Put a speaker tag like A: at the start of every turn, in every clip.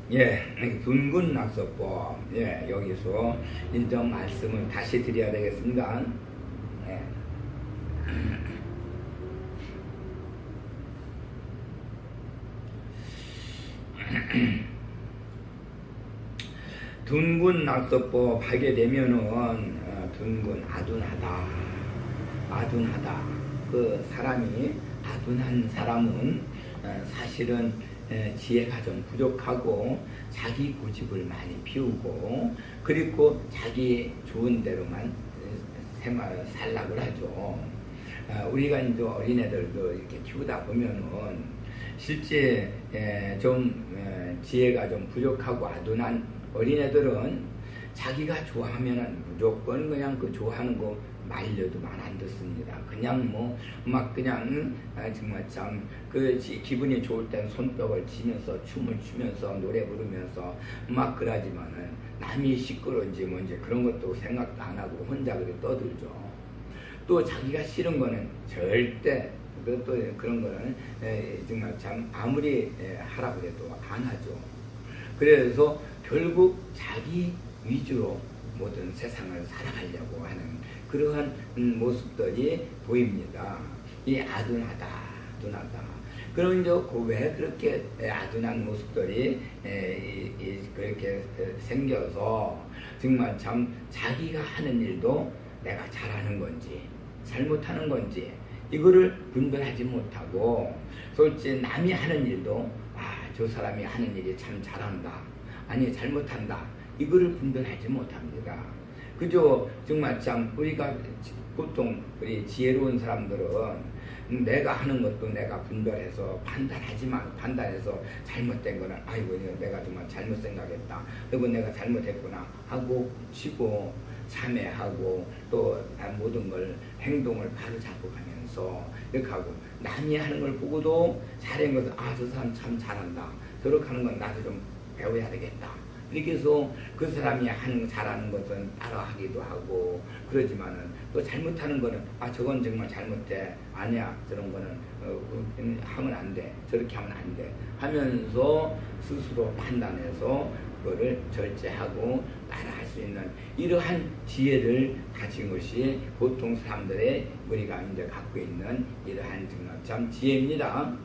A: 예, 둔군 낙서법. 예, 여기서 인정 말씀을 다시 드려야 되겠습니다. 예. 둔군 낙서법 하게 되면은 둔군 아둔하다. 그 사람이 아둔한 사람은 사실은 지혜가 좀 부족하고 자기 고집을 많이 피우고 그리고 자기 좋은 대로만 살락을 하죠. 우리가 이제 어린애들도 이렇게 키우다 보면은 실제 좀 지혜가 좀 부족하고 아둔한 어린애들은 자기가 좋아하면은 무조건 그냥 그 좋아하는 거 말려도 말 안 듣습니다. 그냥 뭐 막 그냥 정말 참 그 기분이 좋을 땐 손뼉을 치면서 춤을 추면서 노래 부르면서 막 그러지만은 남이 시끄러운지 뭔지 그런 것도 생각도 안 하고 혼자 그렇게 떠들죠. 또 자기가 싫은 거는 절대 또 그런 거는 정말 참 아무리 하라고 해도 안 하죠. 그래서 결국 자기 위주로 모든 세상을 살아가려고 하는 그러한 모습들이 보입니다. 이 아둔하다. 그럼 이제 왜 그렇게 아둔한 모습들이 그렇게 생겨서 정말 참 자기가 하는 일도 내가 잘하는 건지 잘못하는 건지 이거를 분별하지 못하고 솔직히 남이 하는 일도 저 사람이 하는 일이 참 잘한다 아니 잘못한다 이거를 분별하지 못합니다. 그저 정말 참 우리가 보통 우리 지혜로운 사람들은 내가 하는 것도 내가 분별해서 판단해서 잘못된 거는 아이고 내가 정말 잘못 생각했다 그리고 내가 잘못했구나 하고 치고 참회하고 또 모든 걸 행동을 바로 잡고 가면서 이렇게 하고 남이 하는 걸 보고도 잘한 것은 저 사람 참 잘한다 저렇게 하는 건 나도 좀 배워야 되겠다 이렇게 해서 그 사람이 잘하는 것은 따라하기도 하고 그러지만은 또 잘못하는 거는 저건 정말 잘못돼 아니야 저런 거는 하면 안 돼 저렇게 하면 안 돼 하면서 스스로 판단해서 그거를 절제하고 따라할 수 있는 이러한 지혜를 가진 것이 보통 사람들의 우리가 이제 갖고 있는 이러한 정말 참 지혜입니다.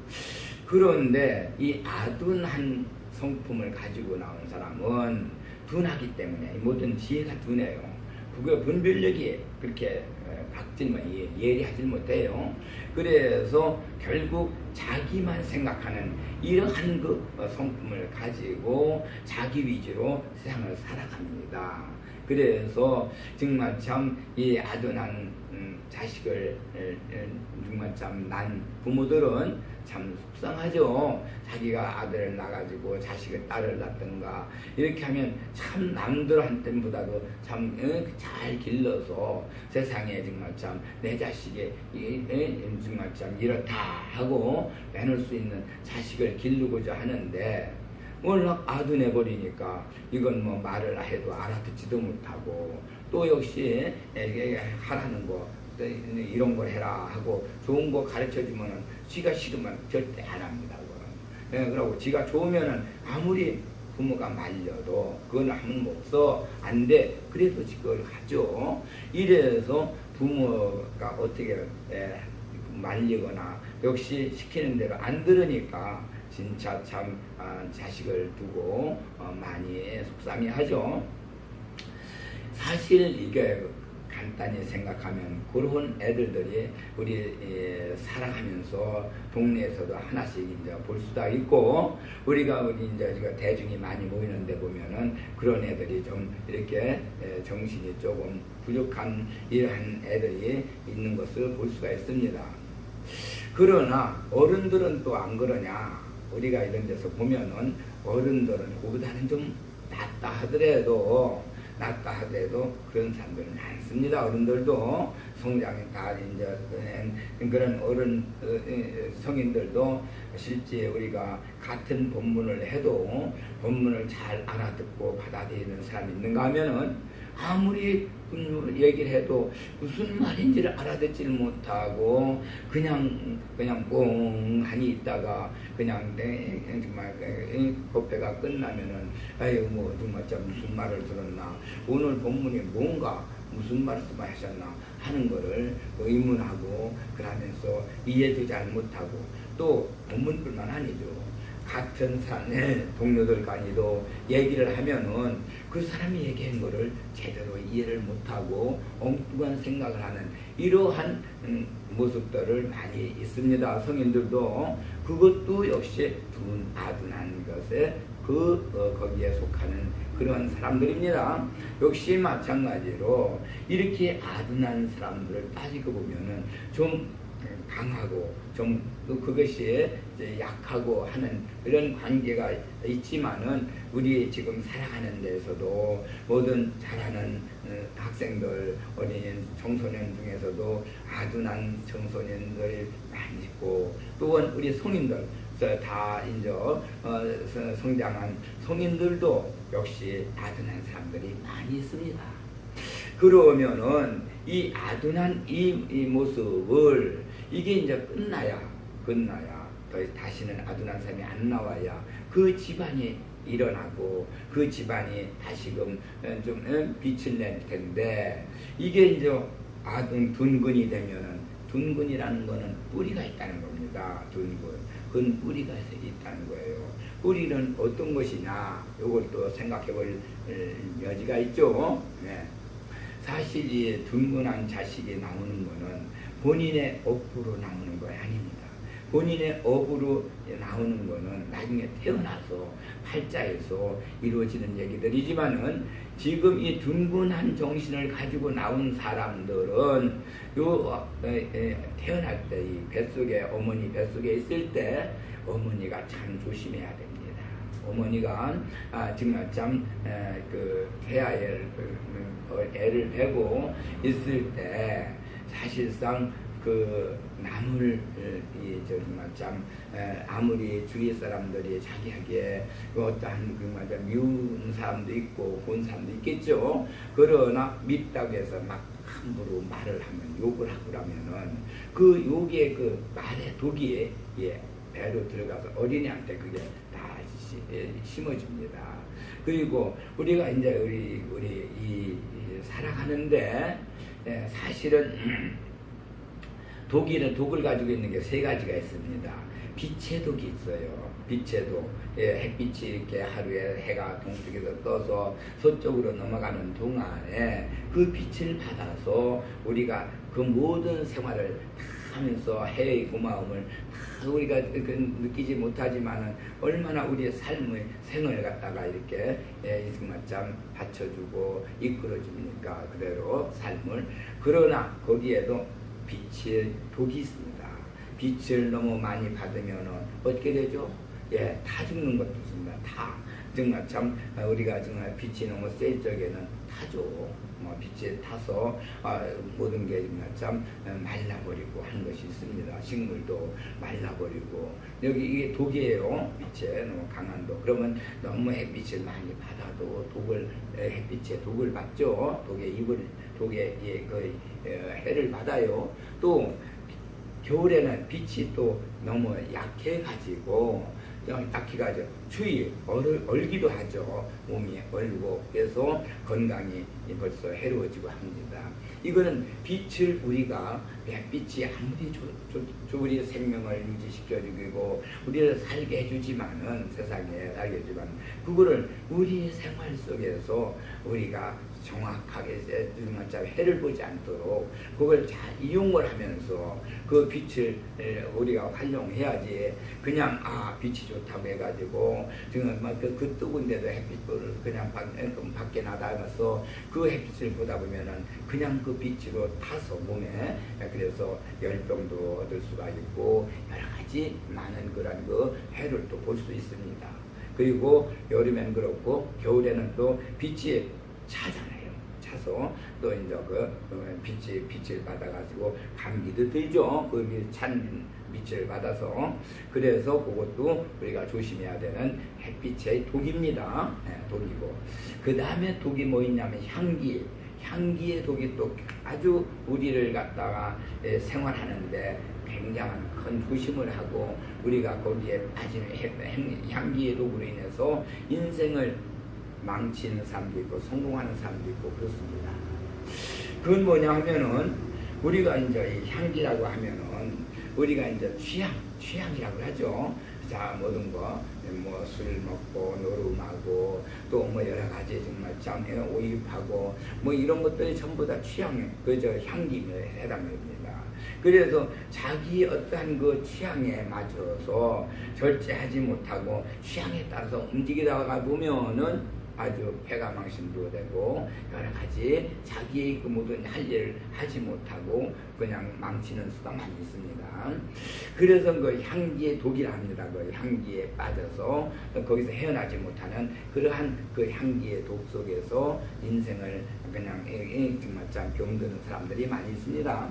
A: 그런데 이 아둔한 성품을 가지고 나온 사람은 둔하기 때문에 모든 지혜가 둔해요. 그거 분별력이 그렇게 예리하지 못해요. 그래서 결국 자기만 생각하는 이러한 그 성품을 가지고 자기 위주로 세상을 살아갑니다. 그래서 정말 참 이 아둔한 자식을 정말 참 난 부모들은 참 속상하죠. 자기가 아들을 낳아가지고 자식을 딸을 낳든가 이렇게 하면 참 남들한테보다도 참 잘 길러서 세상에 정말 참 내 자식이 정말 참 이렇다 하고 내놓을 수 있는 자식을 기르고자 하는데 워낙 아둔해버리니까 이건 뭐 말을 해도 알아듣지도 못하고 또 역시 하라는 거 이런 걸 해라 하고 좋은 거 가르쳐주면은 지가 싫으면 절대 안 합니다. 그러고 지가 좋으면은 아무리 부모가 말려도 그건 하면 없어 안 돼 그래도 그걸 하죠. 이래서 부모가 어떻게 말리거나 역시 시키는 대로 안 들으니까 진짜 참 자식을 두고 많이 속상해하죠. 사실 이게 간단히 생각하면 그런 애들들이 우리 살아가면서 동네에서도 하나씩 이제 볼 수도 있고 우리가 이제 대중이 많이 모이는 데 보면은 그런 애들이 좀 이렇게 정신이 조금 부족한 이러한 애들이 있는 것을 볼 수가 있습니다. 그러나 어른들은 또 안 그러냐 우리가 이런 데서 보면은 어른들은 그보다는 좀 낫다 하더라도 그런 사람들은 많습니다. 어른들도 성장에 다 이제 그런 어른 성인들도 실제 우리가 같은 본문을 해도 본문을 잘 알아듣고 받아들이는 사람이 있는가 하면은 아무리 얘기를 해도 무슨 말인지를 알아듣지를 못하고 그냥 꽁하니 있다가 그냥 정말 법회가 끝나면은 아유 뭐 정말 무슨 말을 들었나, 오늘 본문이 뭔가 무슨 말씀하셨나 하는 거를 의문하고, 그러면서 이해도 잘 못하고, 또 본문뿐만 아니죠. 같은 산의 동료들 간에도 얘기를 하면은 그 사람이 얘기한 거를 제대로 이해를 못하고 엉뚱한 생각을 하는 이러한 모습들을 많이 있습니다. 성인들도 그것도 역시 아둔한 것에 거기에 속하는 그런 사람들입니다. 역시 마찬가지로 이렇게 아둔한 사람들을 따지고 보면은 좀 강하고 좀 그것이 이제 약하고 하는 그런 관계가 있지만은, 우리 지금 살아가는 데에서도 모든 잘하는 학생들, 어린이, 청소년 중에서도 아둔한 청소년들이 많이 있고, 또한 우리 성인들 다 이제 성장한 성인들도 역시 아둔한 사람들이 많이 있습니다. 그러면은 이 아둔한 이 모습을 이게 이제 끝나야 더 다시는 아둔한 사람이 안 나와야 그 집안이 일어나고 그 집안이 다시금 좀 빛을 낼 텐데, 이게 이제 둔근이 되면은, 둔근이라는 거는 뿌리가 있다는 겁니다. 그건 뿌리가 있다는 거예요. 뿌리는 어떤 것이냐, 이것도 생각해 볼 여지가 있죠. 네. 사실 이 둔근한 자식이 나오는 거는 본인의 업으로 나오는 거 아닙니다. 본인의 업으로 나오는 거는 나중에 태어나서 팔자에서 이루어지는 얘기들이지만은, 지금 이 둔근한 정신을 가지고 나온 사람들은 태어날 때 이 뱃속에, 어머니 뱃속에 있을 때 어머니가 참 조심해야 됩니다. 어머니가 정말 참 태아에 애를 베고 있을 때 사실상 그 남을 정말 참 아무리 주위 사람들이 자기에게 어떠한 미운 사람도 있고 본 사람도 있겠죠. 그러나 밉다고 해서 막 함부로 말을 하면, 욕을 하고 그러면은 그 욕의 그 말의 독이 배로 들어가서 어린이한테 그게 다 심어집니다. 그리고 우리가 이제 우리 살아가는데 사실은 독을 가지고 있는 게 세 가지가 있습니다. 빛의 독이 있어요. 빛의 독. 햇빛이 이렇게 하루에 해가 동쪽에서 떠서 서쪽으로 넘어가는 동안에 그 빛을 받아서 우리가 그 모든 생활을 다 하면서 해의 고마움을 다 우리가 느끼지 못하지만은 얼마나 우리의 삶의 생을 갖다가 이렇게 정말 참 받쳐주고 이끌어줍니까? 그대로 삶을. 그러나 거기에도 빛의 독이 있습니다. 빛을 너무 많이 받으면 어떻게 되죠? 타 죽는 것도 있습니다. 정말 참 우리가 정말 빛이 너무 셀 적에는 타죠. 빛에 타서 모든 게 정말 참 말라버리고 하는 것이 있습니다. 식물도 말라버리고, 여기 이게 독이에요. 빛에 너무 강한 독. 그러면 너무 햇빛을 많이 받아도 햇빛에 독을 받죠. 독에 거의 해를 받아요. 또 겨울에는 빛이 또 너무 약해가지고 추위 얼기도 하죠. 몸이 얼고, 그래서 건강이 벌써 해로워지고 합니다. 이거는 빛을 우리가, 빛이 아무리 우리 생명을 유지시켜주고 우리를 살게 해주지만은, 세상에 살게 해주지만, 그거를 우리 생활 속에서 우리가 정확하게 해를 보지 않도록 그걸 잘 이용을 하면서 그 빛을 우리가 활용해야지, 그냥 빛이 좋다고 해가지고 지금 그 뜨거운데도 햇빛을 그냥 밖에 나가면서 그 햇빛을 보다 보면은 그냥 그 빛으로 타서 몸에, 그래서 열병도 얻을 수가 있고 여러 가지 많은 그런 그 해를 또 볼 수 있습니다. 그리고 여름엔 그렇고 겨울에는 또 빛이 차잖아요. 차서 또 이제 빛을 받아가지고 감기도 들죠. 그 찬 빛을 받아서. 그래서 그것도 우리가 조심해야 되는 햇빛의 독입니다. 독이고, 그 다음에 독이 뭐 있냐면 향기의 독이 또 아주 우리를 갖다가 생활하는데 굉장한 큰 조심을 하고 우리가 거기에 빠지는 향기의 도구로 인해서 인생을 망치는 사람도 있고 성공하는 사람도 있고 그렇습니다. 그건 뭐냐 하면은 우리가 이제 이 향기라고 하면은 우리가 이제 취향이라고 하죠. 자, 모든 거, 뭐 술 먹고 노름하고 또 뭐 여러 가지 정말 참 오입하고 뭐 이런 것들이 전부 다 취향, 그저 향기에 해당됩니다. 그래서 자기 어떠한 그 취향에 맞춰서 절제하지 못하고 취향에 따라서 움직이다가 보면은 아주 배가 망신도 되고 여러 가지 자기의 그 모든 할 일을 하지 못하고 그냥 망치는 수가 많이 있습니다. 그래서 그 향기의 독이라 합니다. 그 향기에 빠져서 거기서 헤어나지 못하는 그러한 그 향기의 독 속에서 인생을 그냥 정말 참 병드는 사람들이 많이 있습니다.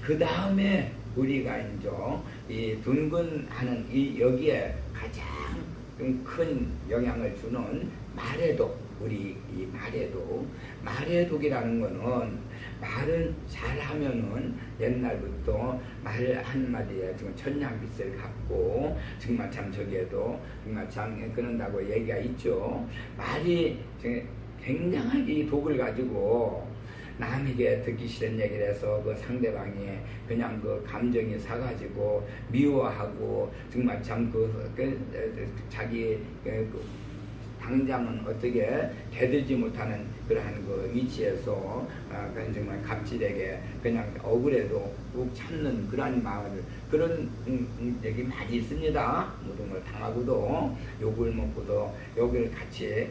A: 그 다음에 우리가 이제 이 둔근하는 이 여기에 가장 큰 영향을 주는 말해독, 우리 이 말해독이라는 거는 말은 잘하면은 옛날부터 말 한마디에 지금 천냥빛을 갖고 정말 참 저기에도 정말 참 끊는다고 얘기가 있죠. 말이 굉장한 이 독을 가지고 남에게 듣기 싫은 얘기를 해서 그 상대방이 그냥 그 감정이 사가지고 미워하고 정말 참 자기 당장은 어떻게 대들지 못하는 그러한 그 위치에서 그냥 정말 갑질에게 그냥 억울해도 꾹 참는 그러한 마음을 그런 얘기 많이 있습니다. 모든 걸 당하고도 욕을 먹고도 욕을 같이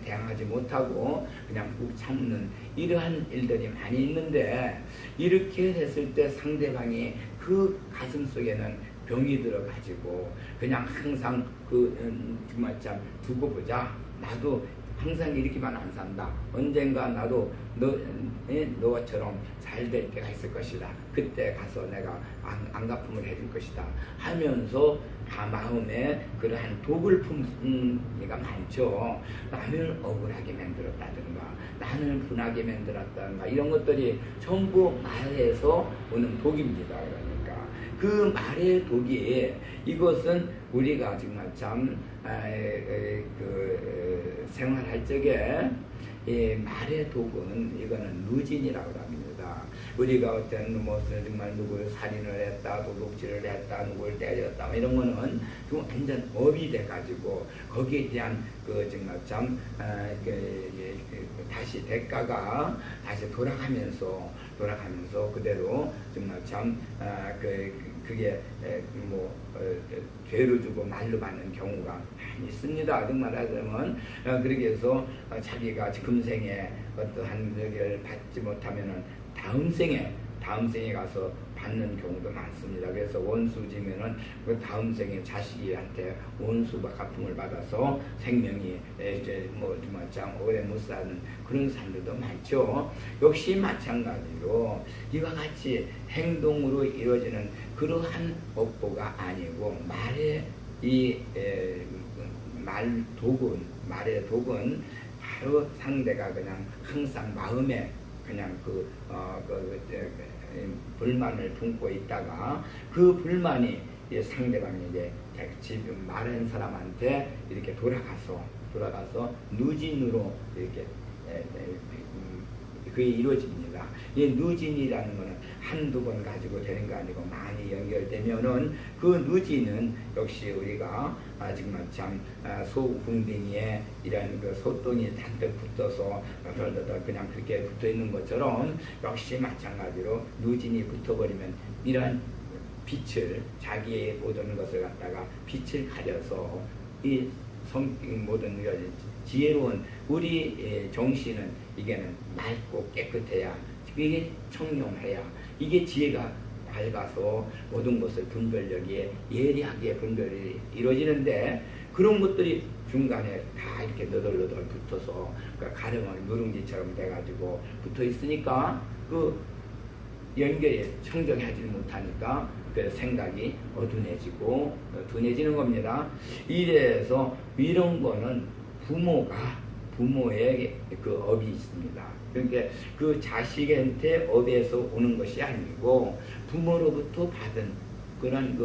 A: 대항하지 못하고 그냥 꾹 참는 이러한 일들이 많이 있는데 이렇게 됐을 때 상대방이 그 가슴 속에는 병이 들어가지고 그냥 항상 정말 참 두고 보자. 나도 항상 이렇게만 안 산다. 언젠가 나도 너처럼 잘 될 때가 있을 것이다. 그때 가서 내가 안갚음을 해줄 것이다. 하면서 마음에 그러한 독을 품는 이가 많죠. 남을 억울하게 만들었다든가 나를 분하게 만들었다든가 이런 것들이 전부 말에서 오는 독입니다. 그러니까 그 말의 독이 이것은 우리가 정말 참 생활할 적에 말의 독은 이거는 누진이라고 합니다. 우리가 어떤 무엇을 정말 누구를 살인을 했다, 도둑질을 했다, 누구를 때렸다 이런 거는 좀 완전 업이 돼가지고 거기에 대한 정말 참 다시 대가가 다시 돌아가면서 그대로 정말 참 그게 죄로 주고 말로 받는 경우가 많이 있습니다. 정말 하자면 그렇게 해서 자기가 금생에 어떠한 여기를 받지 못하면은 다음 생에 가서 받는 경우도 많습니다. 그래서 원수지면은 그 다음 생에 자식한테 원수 갚음을 받아서 생명이 이제 정말 참 오래 못 사는 그런 사람들도 많죠. 역시 마찬가지로 이와 같이 행동으로 이루어지는 그러한 업보가 아니고 말의 말의 독은 바로 상대가 그냥 항상 마음에 그냥 불만을 품고 있다가 그 불만이 상대방이 이제 지금 말한 사람한테 이렇게 돌아가서 누진으로 이렇게 그게 이루어집니다. 이 누진이라는 것은 한두 번 가지고 되는 거 아니고 많이 연결되면은 그 누진은 역시 우리가 정말 참 소궁뎅이에 이런 그 소똥이 잔뜩 붙어서 덜덜덜 그냥 그렇게 붙어 있는 것처럼 역시 마찬가지로 누진이 붙어버리면 이런 빛을 자기의 모든 것을 갖다가 빛을 가려서 이 모든 지혜로운 우리 정신은 이게는 맑고 깨끗해야 이게 청룡해야 이게 지혜가 밝아서 모든 것을 분별력이 예리하게 분별이 이루어지는데 그런 것들이 중간에 다 이렇게 너덜너덜 붙어서 가려면 누룽지처럼 돼가지고 붙어 있으니까 그 연결이 청정하지 못하니까 그 생각이 어두워지고 둔해지는 겁니다. 이래서 이런 거는 부모의 그 업이 있습니다. 그러니까 그 자식한테 업에서 오는 것이 아니고 부모로부터 받은 그런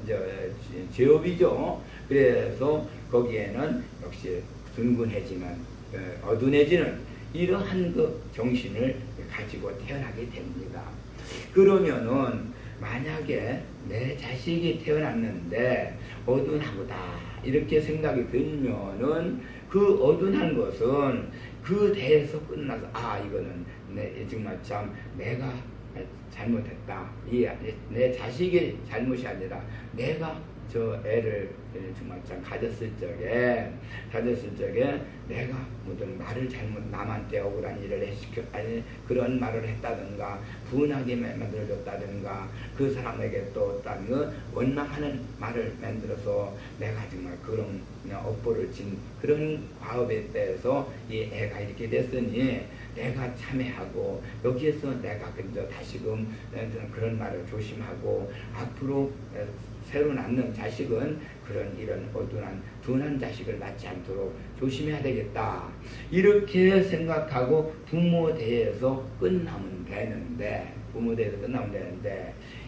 A: 이제 제업이죠. 그래서 거기에는 역시 둔근해지는 어둔해지는 이러한 그 정신을 가지고 태어나게 됩니다. 그러면은 만약에 내 자식이 태어났는데 어둔하고다 이렇게 생각이 들면은 그 어둔한 것은 그 대에서 끝나서 이거는 정말 참 내가 잘못했다. 내 자식의 잘못이 아니라 내가 저 애를 정말 참 가졌을 적에 내가 무슨 말을 잘못 남한테 억울한 일을 그런 말을 했다든가 분하게 만들어줬다든가 그 사람에게 또 어떤 원망하는 말을 만들어서 내가 정말 그런 업보를 진 그런 과업에 대해서 이 애가 이렇게 됐으니 내가 참회하고 여기에서 내가 근저 다시금 그런 말을 조심하고 앞으로 새로 낳는 자식은 그런 이런 둔한 자식을 낳지 않도록 조심해야 되겠다. 이렇게 생각하고 부모 대에서 끝나면 되는데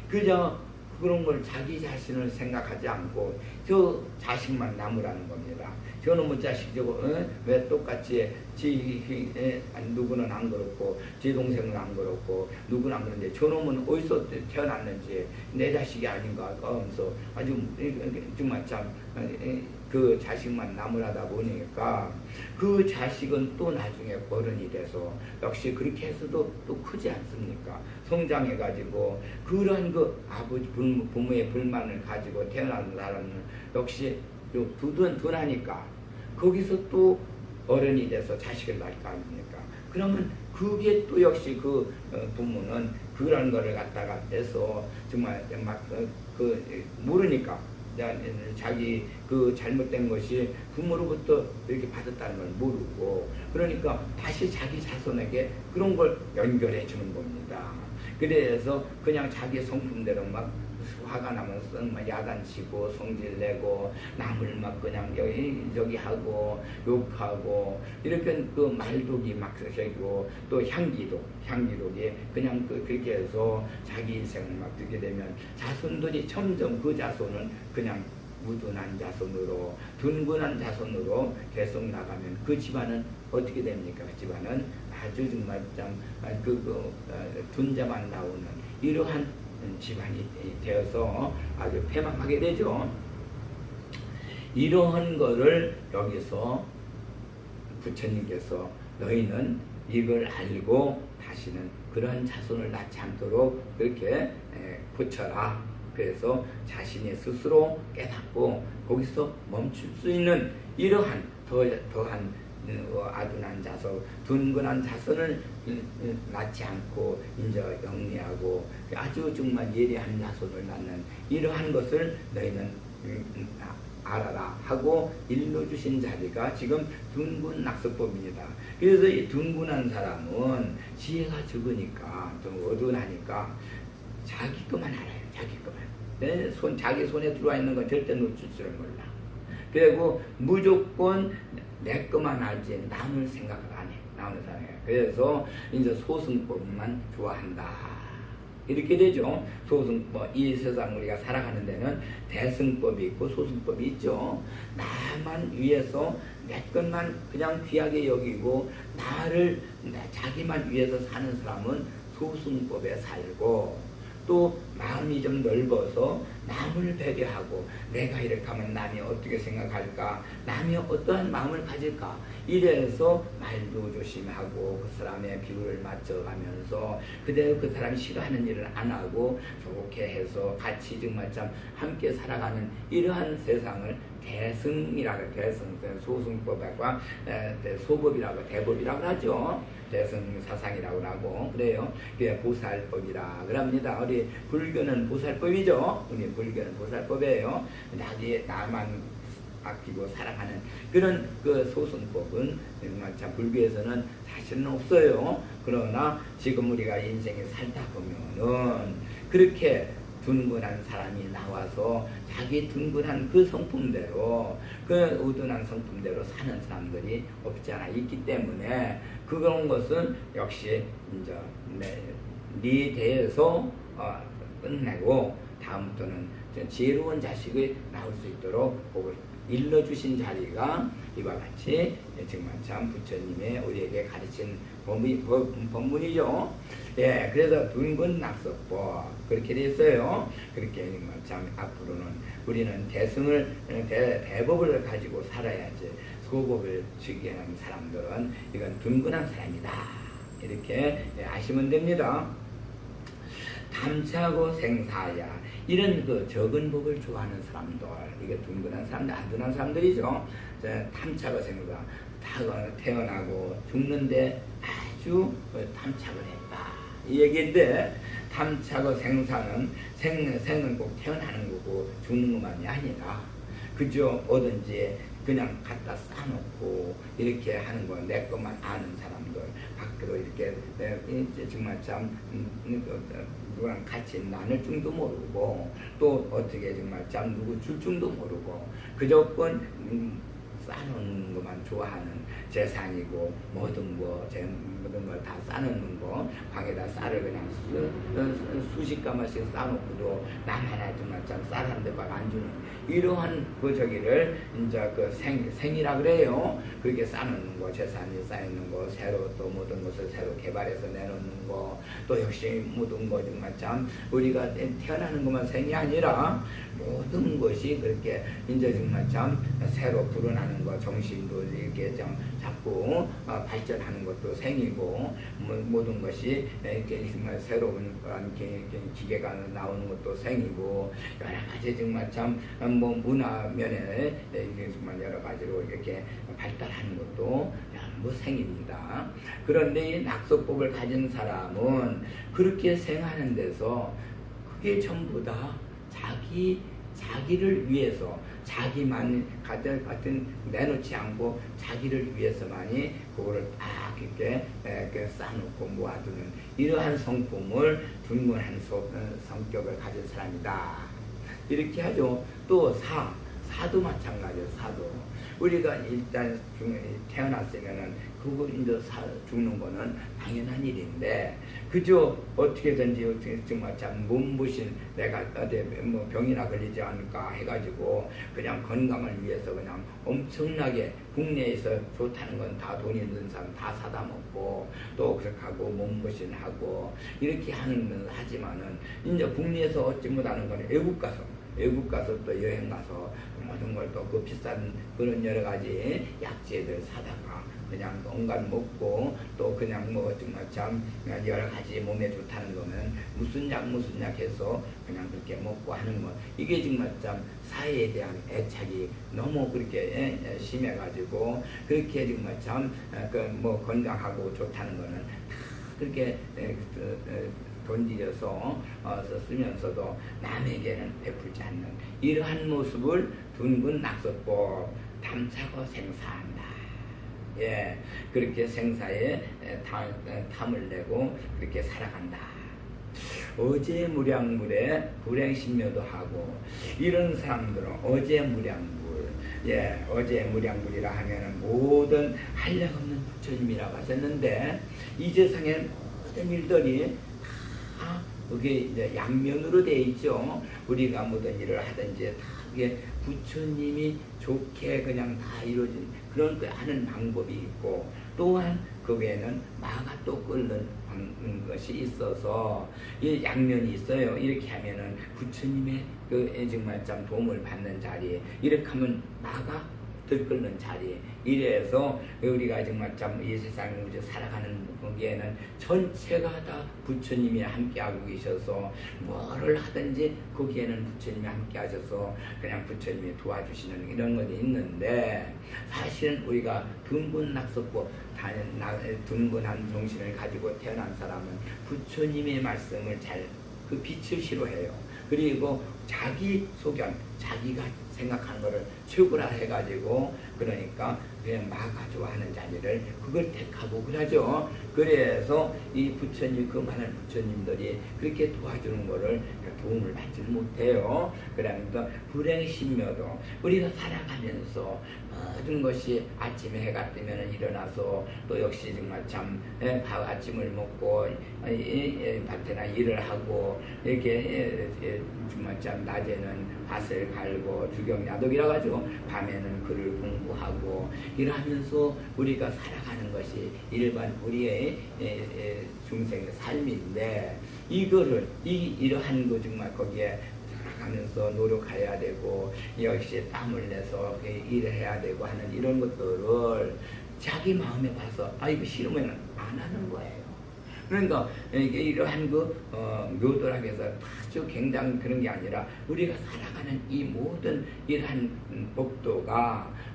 A: 그저 그런 걸 자기 자신을 생각하지 않고 저 자식만 남으라는 겁니다. 저놈의 자식 저거 왜 똑같이 누구는 안 그렇고 지 동생은 안 그렇고 누구는 안 그런데 저놈은 어디서 태어났는지 내 자식이 아닌가 하면서 아주 정말 참 그 자식만 나무라다 보니까 그 자식은 또 나중에 어른이 돼서 역시 그렇게 해서도 또 크지 않습니까? 성장해가지고 그런 그 아버지 부모의 불만을 가지고 태어나는 사람은 역시 둔하니까 거기서 또 어른이 돼서 자식을 낳을 거 아닙니까? 그러면 그게 또 역시 그 부모는 그런 거를 갖다가 해서 정말 막 모르니까 자기 그 잘못된 것이 부모로부터 이렇게 받았다는 걸 모르고 그러니까 다시 자기 자손에게 그런 걸 연결해 주는 겁니다. 그래서 그냥 자기 성품대로 막 화가 나면서 막 야단치고 성질내고 남을 막 그냥 여기 하고 욕하고 이렇게 그 말독이 막 쓰시고 또 향기독이 그냥 그렇게 해서 자기 인생을 막 듣게 되면 자손들이 점점 그 자손은 그냥 무둔한 자손으로 둔근한 자손으로 계속 나가면 그 집안은 어떻게 됩니까? 그 집안은 아주 정말 참 둔자만 나오는 이러한 집안이 되어서 아주 패망하게 되죠. 이러한 거를 여기서 부처님께서 너희는 이걸 알고 다시는 그런 자손을 낳지 않도록 그렇게 고쳐라. 그래서 자신이 스스로 깨닫고 거기서 멈출 수 있는 이러한 더한 아둔한 자손, 둔근한 자손을 낳지 않고 이제 영리하고 아주 정말 예리한 자손을 낳는 이러한 것을 너희는 알아라 하고 일러주신 자리가 지금 둔군 낙서법입니다. 그래서 이 둔군한 사람은 지혜가 적으니까 좀 어두운하니까 자기 것만 알아요. 자기 것만. 자기 손에 들어와 있는 건 절대 놓칠 줄을 몰라. 그리고 무조건 내 것만 알지 남을 생각을 안 해. 남을 사랑해. 그래서 이제 소승법만 좋아한다. 이렇게 되죠. 소승법. 이 세상 우리가 살아가는 데는 대승법이 있고 소승법이 있죠. 나만 위해서 내 것만 그냥 귀하게 여기고 자기만 위해서 사는 사람은 소승법에 살고 또 마음이 좀 넓어서 남을 배려하고 내가 이렇게 하면 남이 어떻게 생각할까 남이 어떠한 마음을 가질까 이래서 말도 조심하고 그 사람의 비율을 맞춰가면서 그대로 그 사람이 싫어하는 일을 안 하고 좋게 해서 같이 정말 참 함께 살아가는 이러한 세상을 대승이라고 소승법과 소법이라고 대법이라고 하죠. 대승 사상이라고 하고 그래요. 그게 보살법이라 그럽니다. 우리 불교는 보살법이죠. 우리 불교는 보살법이에요. 나만 아끼고 살아가는 그런 그 소승법은 정말 참 불교에서는 사실은 없어요. 그러나 지금 우리가 인생에 살다 보면은 그렇게 둔근한 사람이 나와서 자기 둔근한 그 성품대로 그 우둔한 성품대로 사는 사람들이 없지 않아 있기 때문에 그런 것은 역시 이제 네 대에서 끝내고 다음부터는 지혜로운 자식이 나올 수 있도록 복을 일러주신 자리가 이와 같이 정말 참 부처님의 우리에게 가르친 법문이죠. 예, 그래서 둔근 낙석법 그렇게 돼 있어요. 그렇게 정말 참 앞으로는 우리는 대법을 가지고 살아야지 소법을 지키는 사람들은 이건 둔근한 사람이다. 이렇게 아시면 됩니다. 탐차고 생사야 이런 그 적은 법을 좋아하는 사람들 이게 둔근한 사람들 안 둔한 사람들이죠. 탐차고 생사 태어나고 죽는데 아주 탐착을 했다 이 얘기인데 탐차고 생사는 생은 꼭 태어나는 거고 죽는 것만이 아니라 그저 뭐든지 그냥 갖다 싸놓고 이렇게 하는 건 내 것만 아는 사람들 밖으로 이렇게 정말 참 누구랑 같이 나눌 줄도 모르고 또 어떻게 정말 참 누구 줄 줄도 모르고 그저건 싸놓는 것만 좋아하는 재산이고 모든 걸 다 싸놓는 거 방에다 쌀을 그냥 수십 가마씩 싸놓고도 난 하나 정말 참 쌀 한 대밖에 안 주는 이러한 그 저기를 이제 그 생이라 그래요. 그렇게 싸놓는 거 재산이 쌓이는 거 새로 또 모든 것을 새로 개발해서 내놓는 거 또 역시 모든 거 정말 참 우리가 태어나는 것만 생이 아니라 모든 것이 그렇게 이제 정말 참 새로 불어나는 거 정신도 이렇게 좀 자꾸 발전하는 것도 생이고 모든 것이 이렇게 정말 새로운 기계가 나오는 것도 생이고 여러 가지 정말 참 뭐 문화 면에 이게 정말 여러 가지로 이렇게 발달하는 것도 전부 생입니다. 그런데 이 낙석법을 가진 사람은 그렇게 생하는 데서 그게 전부 다 자기를 위해서 자기만 같은 내놓지 않고 자기를 위해서만이 그거를 딱 이렇게 쌓아놓고 모아두는 이러한 성품을 둔근한 성격을 가진 사람이다. 이렇게 하죠. 또 사도 마찬가지예요. 사도 우리가 일단 태어났으면은 그거 이제 죽는 거는 당연한 일인데 그저 어떻게든지 정말 참 몸부신 내가 어디 뭐 병이나 걸리지 않을까 해가지고 그냥 건강을 위해서 그냥 엄청나게 국내에서 좋다는 건 다 돈 있는 사람 다 사다 먹고 또 그렇게 하고 몸부신하고 이렇게 하지만은 이제 국내에서 얻지 못하는 거는 외국 가서 또 여행 가서 모든 걸 또 그 비싼 그런 여러 가지 약재들 사다가 그냥 온갖 먹고 또 그냥 뭐 정말 참 여러 가지 몸에 좋다는 거는 무슨 약 해서 그냥 그렇게 먹고 하는 거 이게 정말 참 사회에 대한 애착이 너무 그렇게 심해가지고 그렇게 정말 참 뭐 건강하고 좋다는 거는 다 그렇게 돈 들여서 쓰면서도 남에게는 베풀지 않는 이러한 모습을 둔근 낙석법 탐차고 생사한다. 예, 그렇게 생사에 탐을 내고 그렇게 살아간다. 어제 무량물에 불행심묘도 하고 이런 사람들은 어제 무량물 예, 어제 무량물이라 하면은 모든 한량없는 부처님이라고 하셨는데 이 세상에 모든 일들이 그게 이제 양면으로 돼 있죠. 우리가 모든 일을 하든지 다 그게 부처님이 좋게 그냥 다 이루어진 그런 그 하는 방법이 있고 또한 거기에는 마가 또 끓는 것이 있어서 이 양면이 있어요. 이렇게 하면은 부처님의 그 정말 참 도움을 받는 자리에 이렇게 하면 마가 들끓는 자리 이래서 우리가 정말 참 이 세상에 살아가는 거기에는 전체가 다 부처님이 함께하고 계셔서 뭐를 하든지 거기에는 부처님이 함께 하셔서 그냥 부처님이 도와주시는 이런 것이 있는데 사실은 우리가 둔근 낙석법 둔근한 정신을 가지고 태어난 사람은 부처님의 말씀을 그 빛을 싫어해요. 그리고 자기 소견, 자기가 생각하는 거를 최고라 해가지고 그러니까 그냥 마가 좋아하는 자리를 그걸 택하고 그러죠. 그래서 이 부처님, 그 많은 부처님들이 그렇게 도와주는 거를 도움을 받지 못해요. 그러니까 불행신묘도 우리가 살아가면서 모든 것이 아침에 해가 뜨면 일어나서 또 역시 정말 참 아침을 먹고 밭에나 일을 하고 이렇게 정말 참 낮에는 밭을 갈고 주경야독이라 가지고 밤에는 글을 공부하고 이러면서 우리가 살아가는 것이 일반 우리의 중생의 삶인데 이거를 이러한 거 정말 거기에 살아가면서 노력해야 되고 역시 땀을 내서 일을 해야 되고 하는 이런 것들을 자기 마음에 봐서 이거 싫으면 안 하는 거예요. 그러니까 이러한 묘도라고 해서 아주 굉장히 그런 게 아니라 우리가 살아가는 이 모든 이러한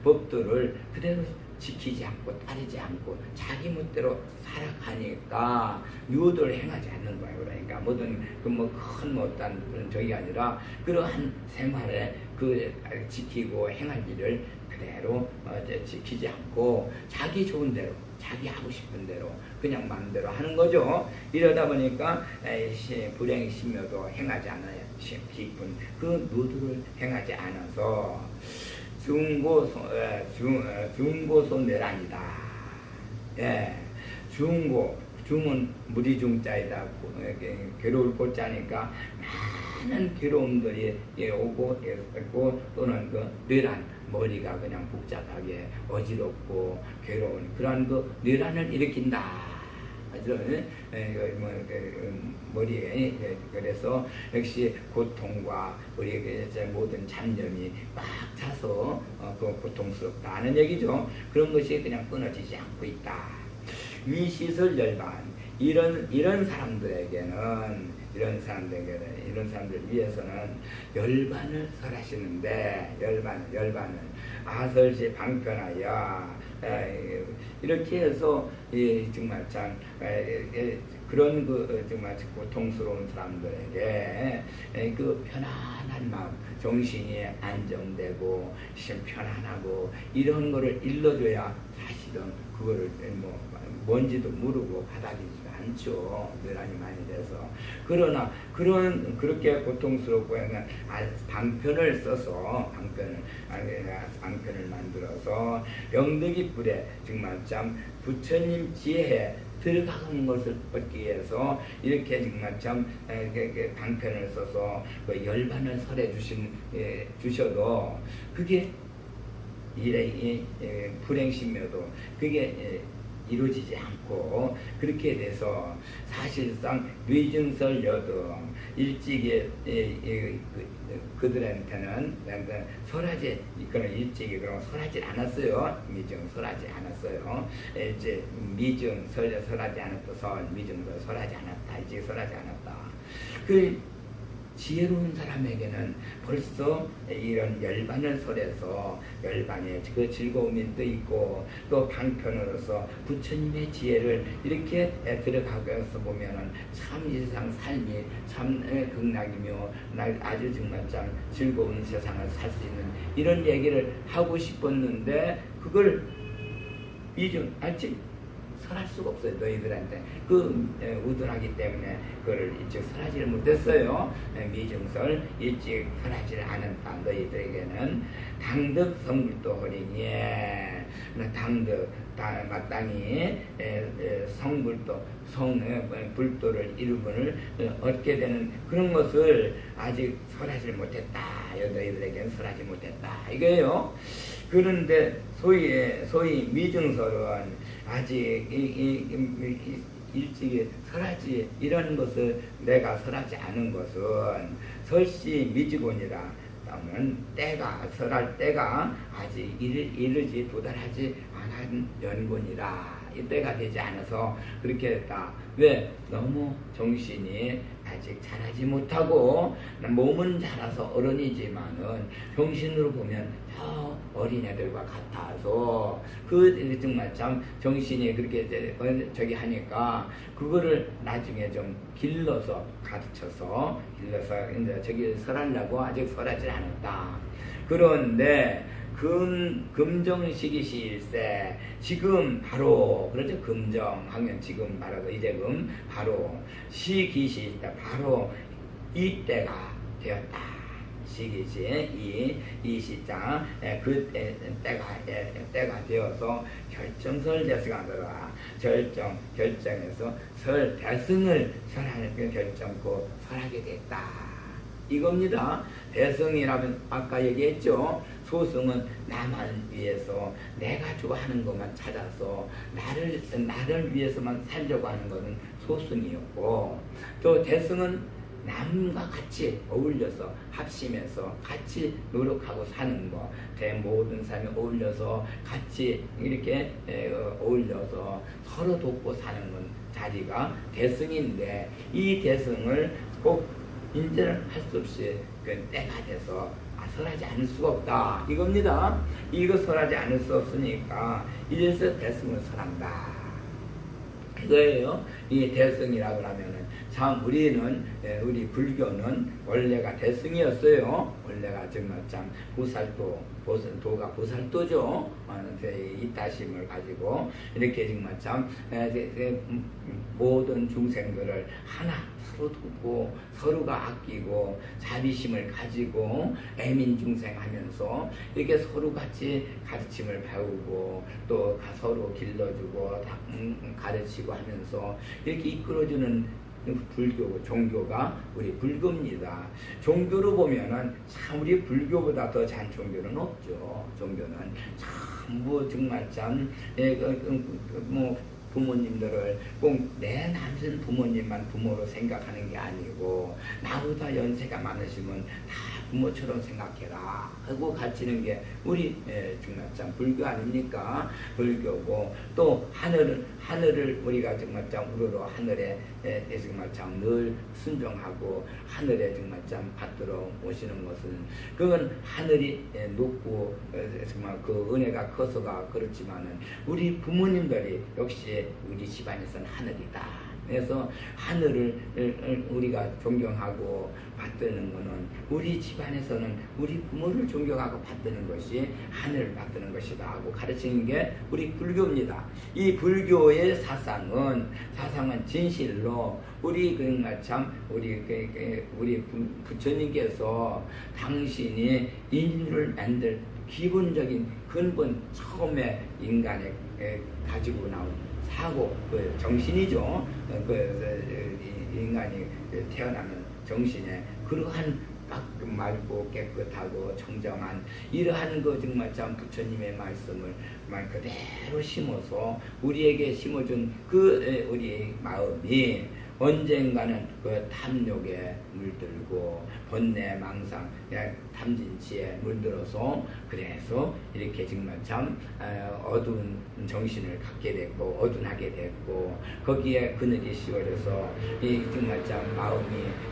A: 법들을 그대로 지키지 않고 따르지 않고 자기 멋대로 살아가니까 묘도를 행하지 않는 거예요. 그러니까 뭐든 큰 어떤 그런 적이 아니라 그러한 생활에 지키고 행할 일을 그대로 지키지 않고 자기 좋은 대로 자기 하고 싶은 대로 그냥 마음대로 하는 거죠. 이러다 보니까 불행신묘도 행하지 않아요. 깊은 그 묘도를 행하지 않아서 중고소 내란이다. 예, 중은 무리중자이다. 괴로울 꽃자니까 많은 괴로움들이 오고 또는 내란 머리가 그냥 복잡하게 어지럽고 괴로운 그런 내란을 일으킨다. 머리에 그래서 역시 고통과 우리의 모든 잡념이 막 차서 고통스럽다는 얘기죠. 그런 것이 그냥 끊어지지 않고 있다. 위시설 열반 이런 사람들에게는 이런 사람들 위해서는 열반을 설하시는데 열반을 아설시 방편하여 이렇게 해서 정말 참 그런 정말 고통스러운 사람들에게 그 편안한 마음, 정신이 안정되고 편안하고 이런 거를 일러줘야 사실은 그거를 뭔지도 모르고 받아들이지가 않죠. 내란이 많이 돼서. 그러나 그렇게 고통스럽고 방편을 써서 방편을 만들어서 영덕이 불에 정말 참 부처님 지혜에 들어가는 것을 얻기 위해서 이렇게 정말 참 방편을 써서 열반을 설해 주셔도 그게 불행신묘도 그게 이루어지지 않고 그렇게 돼서 사실상 위증설 여등 일찍이 그들한테는 설하지 그런 일찍이 그런 설하지 않았어요. 미증 설하지 않았어요. 이제 미증 설하지 않았다. 미증 설하지 않았다. 일찍 설하지 않았다. 지혜로운 사람에게는 벌써 이런 열반을 설해서 열반에 그 즐거움이 또 있고 또 방편으로서 부처님의 지혜를 이렇게 들어가서 보면은 참 일상 삶이 참 극락이며 아주 정말 참 즐거운 세상을 살 수 있는 이런 얘기를 하고 싶었는데 그걸 아직 설할 수가 없어요. 너희들한테 우둔하기 때문에 그걸 일찍 설하지를 못했어요. 미증설 일찍 설하지를 않았다. 너희들에게는 당득 성불도 허리니 당득 마땅히 성불도 불도를 이루분을 얻게 되는 그런 것을 아직 설하지 못했다. 너희들에게는 설하지 못했다. 이거예요. 그런데 소위 미증설은 아직 일찍이 설하지 이런 것을 내가 설하지 않은 것은 설시 미지곤이라 하면 설할 때가 아직 도달하지 강한 연군이라 이때가 되지 않아서 그렇게 했다. 왜? 너무 정신이 아직 자라지 못하고 몸은 자라서 어른이지만은 정신으로 보면 더 어린애들과 같아서 그 정말 참 정신이 그렇게 저기 하니까 그거를 나중에 좀 길러서 가르쳐서 길러서 이제 저기 설하려고 아직 설하지 않았다. 그런데 금정시기 시일세 지금 바로 그렇죠. 금정하면 지금 바로 이제금 바로 시기시 바로 이때가 되었다. 시기시 이 시자 그 때가 되어서 결정설 대승가 들어와 결정해서 설 대승을 설하는 결정코 설하게 됐다. 이겁니다. 대승이라면 아까 얘기했죠. 소승은 나만 위해서 내가 좋아하는 것만 찾아서 나를 위해서만 살려고 하는 것은 소승이었고, 또 대승은 남과 같이 어울려서 합심해서 같이 노력하고 사는 것, 모든 사람이 어울려서 같이 이렇게 어울려서 서로 돕고 사는 건 자리가 대승인데, 이 대승을 꼭 인정을 할 수 없이 그 때가 돼서 설하지 않을 수가 없다. 이겁니다. 이거 설하지 않을 수 없으니까 이래서 대승을 설한다. 이거예요. 이 대승이라고 하면은 참 우리는 우리 불교는 원래가 대승이었어요. 원래가 정말 참 도가 보살도죠. 이타심을 가지고 이렇게 정말 참 모든 중생들을 하나 서로 돕고 서로가 아끼고 자비심을 가지고 애민중생하면서 이렇게 서로 같이 가르침을 배우고 또 서로 길러주고 가르치고 하면서 이렇게 이끌어주는 불교, 종교가 우리 불교입니다. 종교로 보면은 참 우리 불교보다 더 잔 종교는 없죠. 종교는 전부 정말 참 부모님들을 꼭 내 남편 부모님만 부모로 생각하는 게 아니고 나보다 연세가 많으시면 다 부모처럼 생각해라 하고 가르치는 게 우리 정말 참 불교 아닙니까? 불교고, 또 하늘을 우리가 정말 참 우러러 하늘에 정말 참 늘 순종하고 하늘에 정말 참 받들어 오시는 것은 그건 하늘이 높고 정말 그 은혜가 커서가 그렇지만은 우리 부모님들이 역시 우리 집안에서는 하늘이다. 그래서 하늘을 우리가 존경하고 받드는 것은 우리 집안에서는 우리 부모를 존경하고 받드는 것이 하늘을 받드는 것이다 하고 가르치는 게 우리 불교입니다. 이 불교의 사상은 진실로 우리 정말 참 우리 부처님께서 당신이 인류를 만들 기본적인 근본 처음에 인간에 가지고 나온 사고, 그 정신이죠. 인간이 태어나는 정신에 그러한 맑고 깨끗하고 청정한 이러한 거 정말 참 부처님의 말씀을 말 그대로 심어서 우리에게 심어준 그 우리 마음이 언젠가는 그 탐욕에 물들고 번뇌 망상 탐진치에 물들어서 그래서 이렇게 정말 참 어두운 정신을 갖게 됐고 어둔하게 됐고 거기에 그늘이 씌워져서 이 정말 참 마음이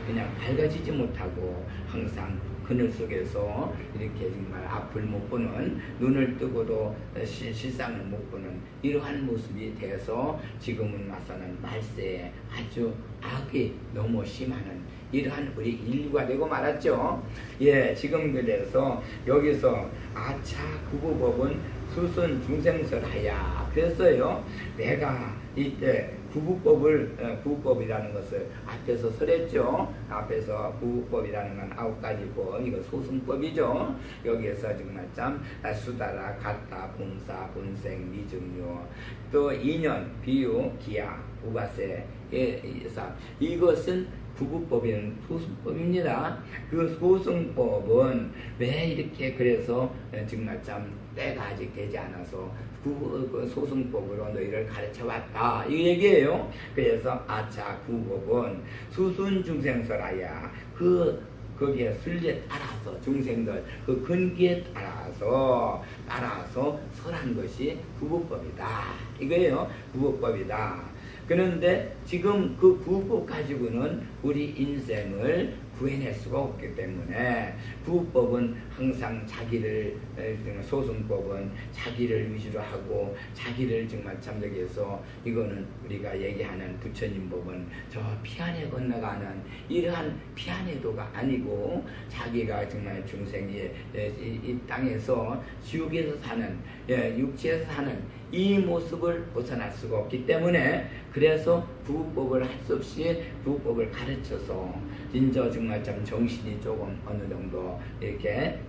A: 그냥 밝아지지 못하고 항상 그늘 속에서 이렇게 정말 앞을 못 보는, 눈을 뜨고도 실상을 못 보는 이러한 모습이 돼서 지금은 와서는 말세에 아주 악이 너무 심하는 이러한 우리 인류가 되고 말았죠. 예, 지금 그래서 여기서 아차 구구법은 수순 중생설하야 그랬어요. 내가 이때 구구법이라는 것을 앞에서 설했죠. 앞에서 구구법이라는 건 9가지고 이거 소승법이죠. 여기에서 정말 참 수다라, 가타, 본사, 본생, 미증요, 또 인연, 비유, 기야, 우바세, 이것은 구구법인 소승법입니다. 그 소승법은 왜 이렇게 그래서 정말 참 때가 아직 되지 않아서 그 소승법으로 너희를 가르쳐 왔다 이 얘기예요. 그래서 아차 구법은 수순 중생설하야 그 거기에 순리에 따라서 중생들 그 근기에 따라서 설한 것이 부부법이다. 이거예요. 부부법이다. 그런데 지금 그 부부법 가지고는 우리 인생을 구해낼 수가 없기 때문에 부부법은 항상 자기를 소승법은 자기를 위주로 하고 자기를 정말 참석해서 이거는 우리가 얘기하는 부처님 법은 저 피안에 건너가는 이러한 피안에도가 아니고 자기가 정말 중생이 이 땅에서 지옥에서 사는 육체에서 사는 이 모습을 벗어날 수가 없기 때문에 그래서 부부법을 할 수 없이 부부법을 가르쳐서 진짜 정말 참 정신이 조금 어느 정도 이렇게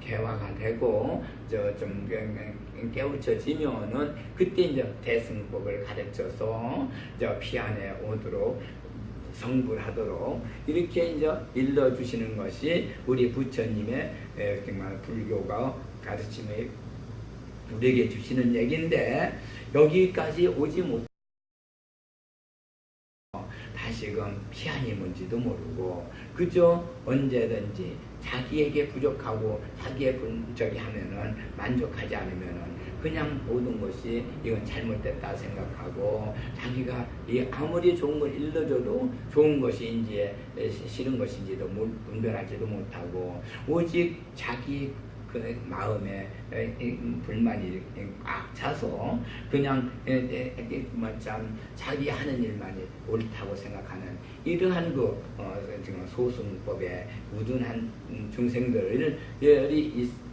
A: 개화가 되고 좀 깨우쳐지면은 그때 이제 대승법을 가르쳐서 피안에 오도록 성불하도록 이렇게 이제 일러주시는 것이 우리 부처님의 정말 불교가 가르침을 우리에게 주시는 얘기인데 여기까지 오지 못. 다시금 피안이 뭔지도 모르고 그저 언제든지 자기에게 부족하고 자기의 분적이 하면은 만족하지 않으면은 그냥 모든 것이 이건 잘못됐다 생각하고 자기가 아무리 좋은 걸 일러줘도 좋은 것인지 싫은 것인지도 분별하지도 못하고 오직 자기 그 마음에 불만이 꽉 차서 그냥 참 자기 하는 일만이 옳다고 생각하는 이러한 그 지금 소승법에 우둔한 중생들이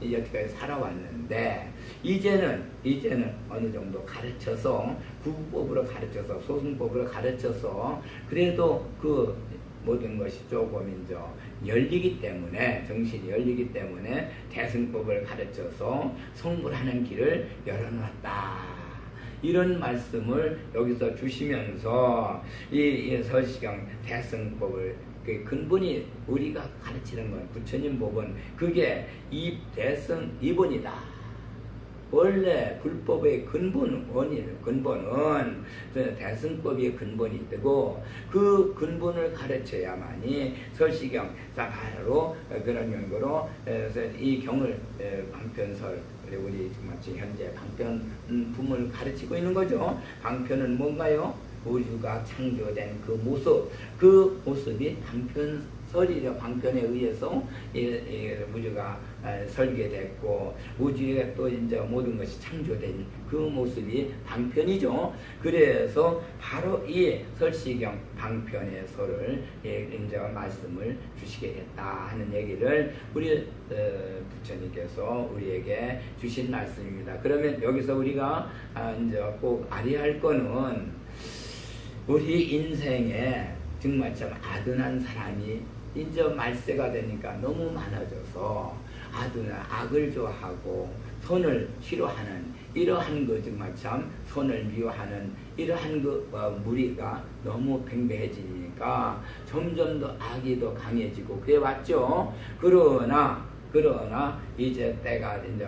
A: 여태까지 살아왔는데 이제는 어느 정도 가르쳐서 부부법으로 가르쳐서 소승법으로 가르쳐서 그래도 그 모든 것이 조금 이제 열리기 때문에 정신이 열리기 때문에 대승법을 가르쳐서 성불하는 길을 열어놨다. 이런 말씀을 여기서 주시면서 이 설시경 대승법을 그 근본이 우리가 가르치는 건 부처님 법은 그게 이 대승 이본이다. 원래 불법의 근본은 대승법의 근본이 되고 그 근본을 가르쳐야만이 설시경 바로 그런 연구로 이 경을 방편설 우리 지금 현재 방편품을 가르치고 있는 거죠. 방편은 뭔가요? 우주가 창조된 그 모습이 방편설이죠. 방편에 의해서 우주가 설계됐고 우주에 또 이제 모든 것이 창조된 그 모습이 방편이죠. 그래서 바로 이 설시경 방편의 설을 이제 말씀을 주시게 됐다 하는 얘기를 우리 부처님께서 우리에게 주신 말씀입니다. 그러면 여기서 우리가 이제 꼭 알아야 할 거는 우리 인생에 정말 참 아둔한 사람이 이제 말세가 되니까 너무 많아져서 악을 좋아하고 선을 싫어하는 이러한 거 정말 참 선을 미워하는 이러한 그 무리가 너무 팽배해지니까 점점 더 악이 더 강해지고 그래 왔죠. 그러나 이제 때가 이제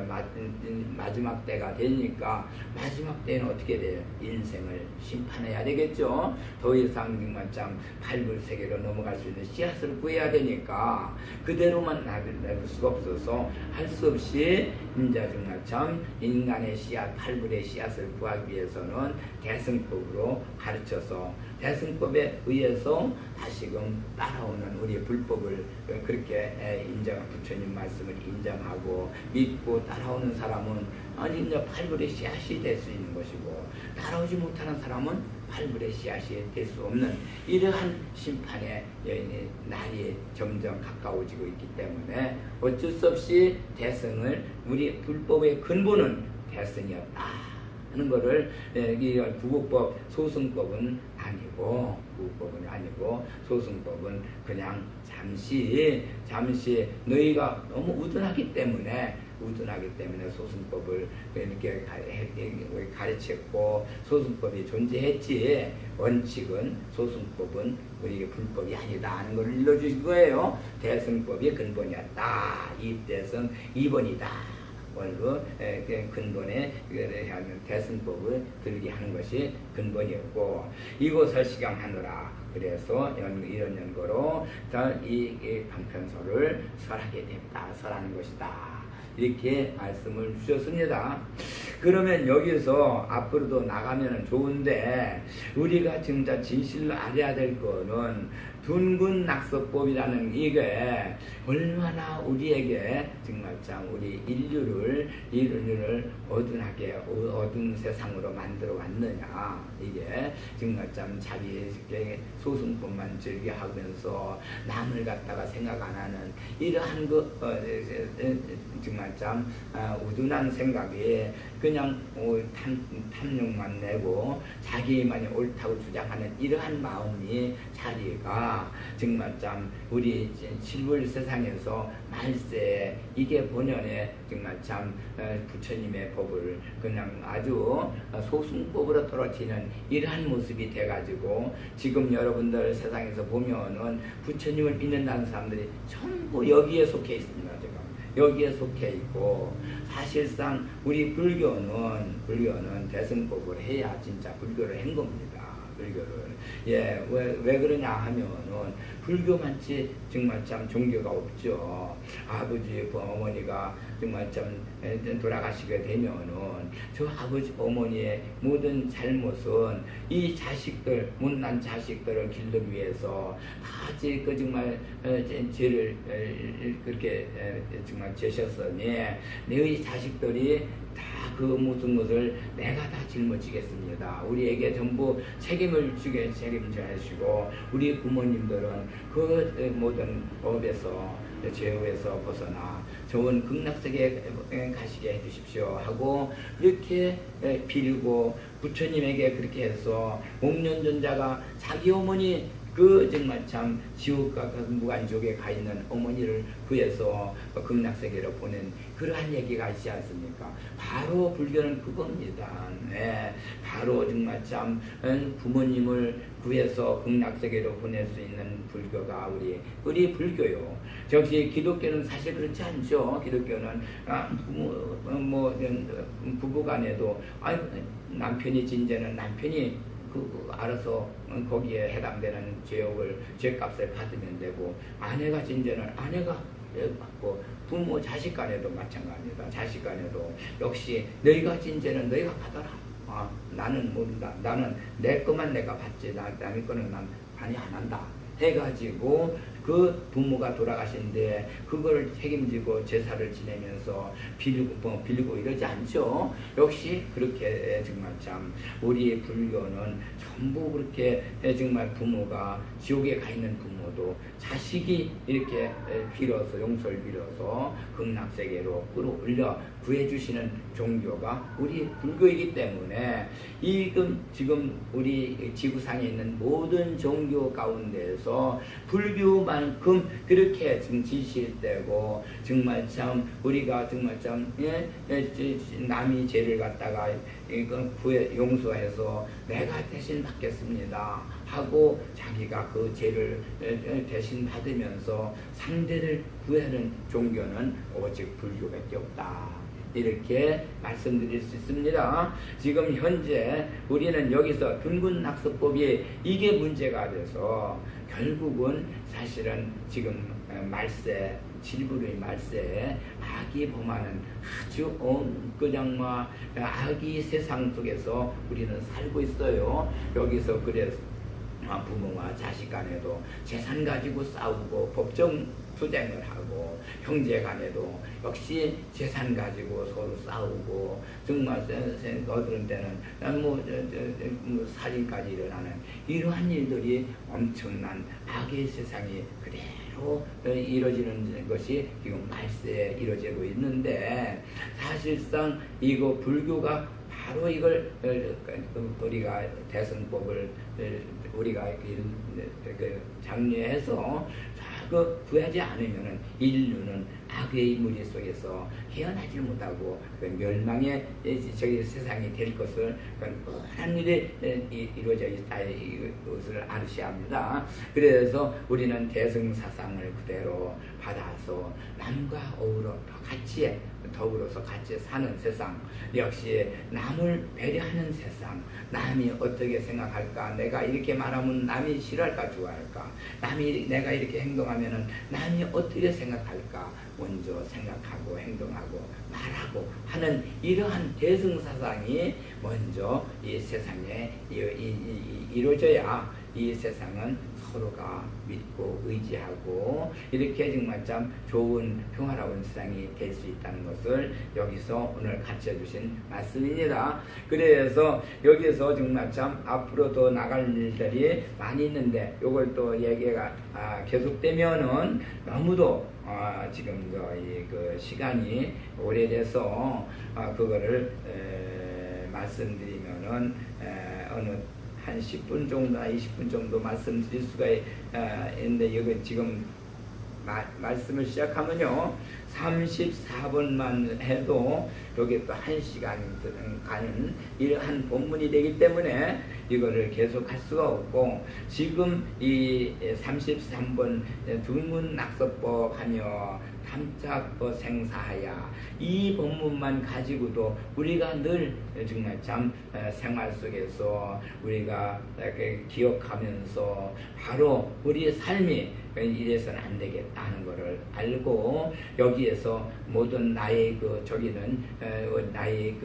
A: 마지막 때가 되니까 마지막 때는 어떻게 돼요? 인생을 심판해야 되겠죠. 더 이상 정말 참 팔불세계로 넘어갈 수 있는 씨앗을 구해야 되니까 그대로만 놔둘 수가 없어서 할 수 없이 이제 정말 참 인간의 씨앗, 팔불의 씨앗을 구하기 위해서는 대승법으로 가르쳐서 대승법에 의해서 다시금 따라오는 우리의 불법을 그렇게 인정한 부처님 말씀을 인정하고 믿고 따라오는 사람은 아니 이제 팔불의 씨앗이 될 수 있는 것이고 따라오지 못하는 사람은 팔불의 씨앗이 될 수 없는 이러한 심판의 날이 점점 가까워지고 있기 때문에 어쩔 수 없이 대승을 우리 불법의 근본은 대승이었다 하는 거를 이 부부법 소승법은 아니고 부부법은 아니고 소승법은 그냥 잠시 너희가 너무 우둔하기 때문에 소승법을 이렇게 가르쳤고 소승법이 존재했지 원칙은 소승법은 우리에게 불법이 아니다 하는 걸 일러주신 거예요. 대승법이 근본이었다. 이 대승 2번이다. 원로 근본에 대승법을 들게 하는 것이 근본이었고 이곳을 시강하느라 그래서 이런 연고로 이 방편서를 설하게 됐다. 설하는 것이다. 이렇게 말씀을 주셨습니다. 그러면 여기서 앞으로도 나가면 좋은데 우리가 진짜 진실로 알아야 될 거는 둔군 낙서법이라는 이게 얼마나 우리에게 정말 참 우리 인류를 어두운 세상으로 만들어 왔느냐. 이게 정말 참 자기 소승법만 즐겨하면서 남을 갖다가 생각 안 하는 이러한 정말 참 우둔한 생각이 그냥 탐욕만 내고 자기만이 옳다고 주장하는 이러한 마음이 자리가 정말 참 우리 실물 세상에서 말세 이게 본연의 정말 참 부처님의 법을 그냥 아주 소승법으로 떨어지는 이러한 모습이 돼가지고 지금 여러분들 세상에서 보면은 부처님을 믿는다는 사람들이 전부 여기에 속해 있습니다. 지금 여기에 속해 있고 사실상 우리 불교는 대승법을 해야 진짜 불교를 한 겁니다. 불교를. 왜 그러냐 하면은 불교만치 정말 참 종교가 없죠. 아버지, 어머니가 정말 참 돌아가시게 되면은 저 아버지, 어머니의 모든 잘못은 이 자식들, 못난 자식들을 기르기 위해서 다 정말 죄를 그렇게 정말 제셨으니 너희 자식들이 다 그 모든 것을 내가 다 짊어지겠습니다. 우리에게 전부 책임을 책임져야 하시고 우리 부모님들은 그 모든 업에서 죄업에서 벗어나 좋은 극락세계에 가시게 해주십시오 하고 이렇게 빌고 부처님에게 그렇게 해서 목련존자가 자기 어머니 정말 참 지옥과 무간지옥에 가 있는 어머니를 구해서 극락세계로 보낸 그러한 얘기가 있지 않습니까? 바로 불교는 그겁니다. 네, 바로 정말 참 부모님을 구해서 극락세계로 보낼 수 있는 불교가 우리 불교요. 역시 기독교는 사실 그렇지 않죠. 기독교는 부부간에도 남편이 진죄는 남편이 알아서 거기에 해당되는 죄값을 받으면 되고 아내가 진죄는 아내가 받고 부모 자식 간에도 마찬가지입니다. 자식 간에도 역시 너희가 진죄는 너희가 받아라. 나는 모른다. 나는 내 것만 내가 받지 남의 거는 난 관여 안 한다. 해가지고 그 부모가 돌아가신데 그걸 책임지고 제사를 지내면서 빌고 이러지 않죠. 역시 그렇게 정말 참 우리 불교는 전부 그렇게 정말 부모가 지옥에 가 있는 부모도 자식이 이렇게 빌어서 용서를 빌어서 극락세계로 끌어올려 구해주시는 종교가 우리 불교이기 때문에 지금 우리 지구상에 있는 모든 종교 가운데에서 불교만큼 그렇게 진실되고 정말 참 우리가 정말 참 남이 죄를 갖다가 용서해서 내가 대신 받겠습니다 하고 자기가 그 죄를 대신 받으면서 상대를 구하는 종교는 오직 불교밖에 없다. 이렇게 말씀드릴 수 있습니다. 지금 현재 우리는 여기서 둔군낙서법이 이게 문제가 돼서 결국은 사실은 지금 말세, 질부의 말세에 악이 범하는 아주 그냥 악이 세상 속에서 우리는 살고 있어요. 여기서 그래서 부모와 자식 간에도 재산 가지고 싸우고 법정 투쟁을 하고 형제 간에도 역시 재산 가지고 서로 싸우고 정말 어떤 때는 살인까지 일어나는 이러한 일들이 엄청난 악의 세상이 그대로 이루어지는 것이 지금 말세에 이루어지고 있는데 사실상 이거 불교가 바로 이걸 우리가 대승법을 우리가 장려해서 구하지 않으면은 인류는 악의 무리 속에서 헤어나지 못하고 그 멸망의 저기 세상이 될 것을 뻔한 일이 이루어져 있다 이것을 알으셔야 합니다. 그래서 우리는 대승사상을 그대로 받아서 남과 어우러 같이 더불어서 같이 사는 세상, 역시 남을 배려하는 세상, 남이 어떻게 생각할까, 내가 이렇게 말하면 남이 싫어할까 좋아할까, 남이 내가 이렇게 행동하면은 남이 어떻게 생각할까 먼저 생각하고 행동하고 말하고 하는 이러한 대승사상이 먼저 이 세상에 이루어져야 이 세상은 서로가 믿고 의지하고 이렇게 정말 참 좋은 평화로운 세상이 될 수 있다는 것을 여기서 오늘 가르쳐 주신 말씀입니다. 그래서 여기서 정말 참 앞으로 더 나갈 일들이 많이 있는데 이걸 또 얘기가 계속되면은 너무도 지금 그 시간이 오래돼서 그거를 말씀드리면은 어느 한 10분 정도나 20분 정도 말씀드릴 수가 있는데 이건 지금 말씀을 시작하면요 34번만 해도 여기 또 1시간 가는 이러한 본문이 되기 때문에 이거를 계속 할 수가 없고, 지금 이 33번 둔문낙서법 하며 탐착법 생사하야 이 본문만 가지고도 우리가 늘 정말 참 생활 속에서 우리가 기억하면서 바로 우리의 삶이 이래서는 안 되겠다 하는 것을 알고, 여기에서 모든 나의 저기는 나의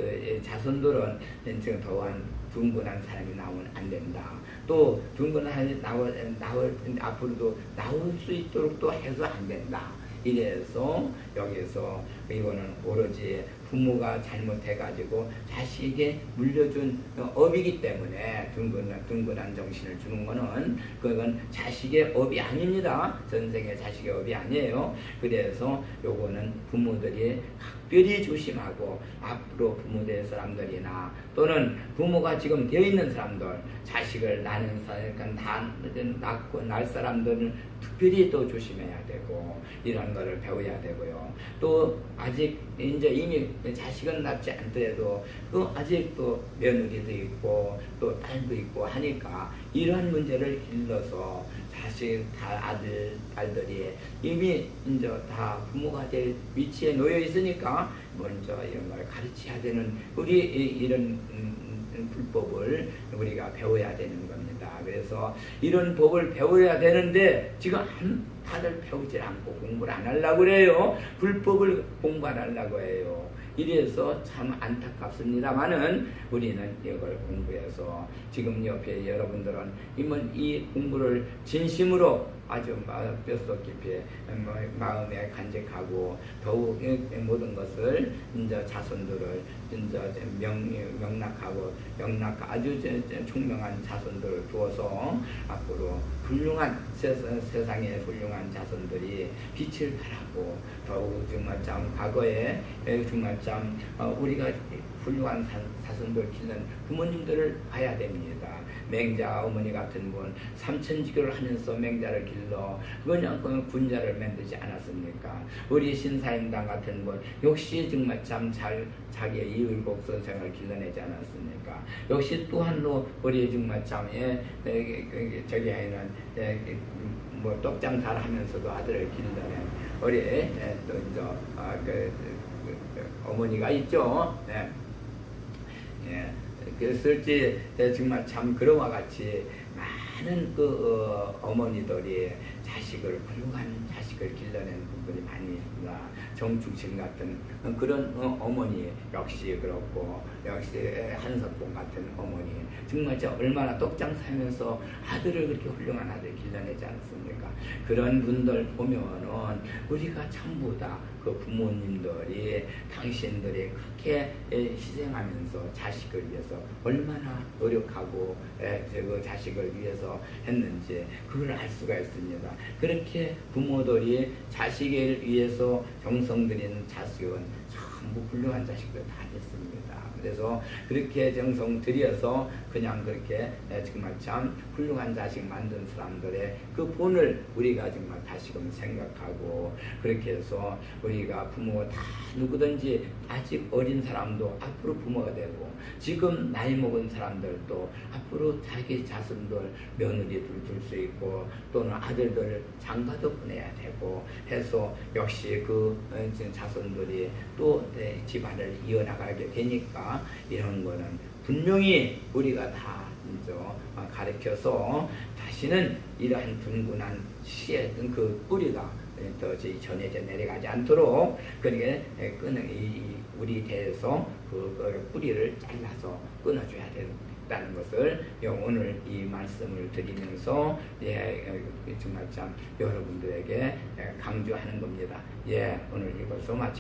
A: 자손들은 지금 더한 둥근한 사람이 나오면 안 된다. 또 둥근한 사람이 앞으로도 나올 수 있도록 또 해서 안 된다. 이래서 여기서 이거는 오로지 부모가 잘못해가지고 자식에게 물려준 업이기 때문에 둥근한 정신을 주는 거는 그건 자식의 업이 아닙니다. 전생의 자식의 업이 아니에요. 그래서 요거는 부모들이 각별히 조심하고 앞으로 부모 될 사람들이나 또는 부모가 지금 되어 있는 사람들, 자식을 낳는 사람, 다 낳고 날 사람들은 특별히 또 조심해야 되고 이런 거를 배워야 되고요. 또 아직 이제 이미 자식은 낳지 않더라도 또 아직 또 며느리도 있고 또 딸도 있고 하니까 이러한 문제를 길러서 자식 아들 딸들이 이미 이제 다 부모가 될 위치에 놓여 있으니까 먼저 이런 걸 가르쳐야 되는 우리 이런 불법을 우리가 배워야 되는 겁니다. 그래서 이런 법을 배워야 되는데 지금 다들 배우질 않고 공부를 안 하려고 그래요. 불법을 공부 안 하려고 해요. 이래서 참 안타깝습니다만은 우리는 이걸 공부해서 지금 옆에 여러분들은 이 공부를 진심으로 아주 뼛속 깊이 마음에 간직하고 더욱 모든 것을 이제 자손들을 이제 명락하고 아주 총명한 자손들을 두어서 앞으로 훌륭한 세상의 훌륭한 자손들이 빛을 발하고 더욱 정말 참 과거에 정말 참 우리가 훌륭한 자손들 키우는 부모님들을 봐야 됩니다. 맹자 어머니 같은 분 삼천지교를 하면서 맹자를 길러 그냥 군자를 만들지 않았습니까? 우리 신사임당 같은 분 역시 정말 참 자기의 이율곡 선생을 길러내지 않았습니까? 역시 또한 우리 정말 참 저기 하는 뭐 떡장사를 하면서도 아들을 길러낸 우리 또 이제 어머니가 있죠. 네. 예. 그랬을지 정말 참 그런와 같이 많은 어머니들이 훌륭한 자식을 길러낸 분들이 많이 있습니다. 정충신 같은 그런 어머니 역시 그렇고, 역시 한석봉 같은 어머니 정말 얼마나 떡장사면서 아들을 그렇게 훌륭한 아들 길러내지 않습니까? 그런 분들 보면은 우리가 전부 다 그 부모님들이 당신들이 그렇게 희생하면서 자식을 위해서 얼마나 노력하고 그 자식을 위해서 했는지 그걸 알 수가 있습니다. 그렇게 부모들이 자식을 위해서 정성 들이는 자식은 전부 훌륭한 자식들 다 됐습니다. 그래서 그렇게 정성 들여서 그냥 그렇게 정말 참 훌륭한 자식 만든 사람들의 그 본을 우리가 정말 다시금 생각하고, 그렇게 해서 우리가 부모 다 누구든지 아직 어린 사람도 앞으로 부모가 되고, 지금 나이 먹은 사람들도 앞으로 자기 자손들 며느리들 둘 수 있고, 또는 아들들을 장가도 보내야 되고 해서 역시 그 자손들이 또 집안을 이어나가게 되니까, 이런 거는 분명히 우리가 다 이제 가르쳐서 다시는 이러한 둥근한 씨였던 그 뿌리가 더 전해져 내려가지 않도록, 그러니까 우리 대에서 그 뿌리를 잘라서 끊어줘야 된다는 것을 오늘 이 말씀을 드리면서 정말 참 여러분들에게 강조하는 겁니다. 오늘 이것으로 마치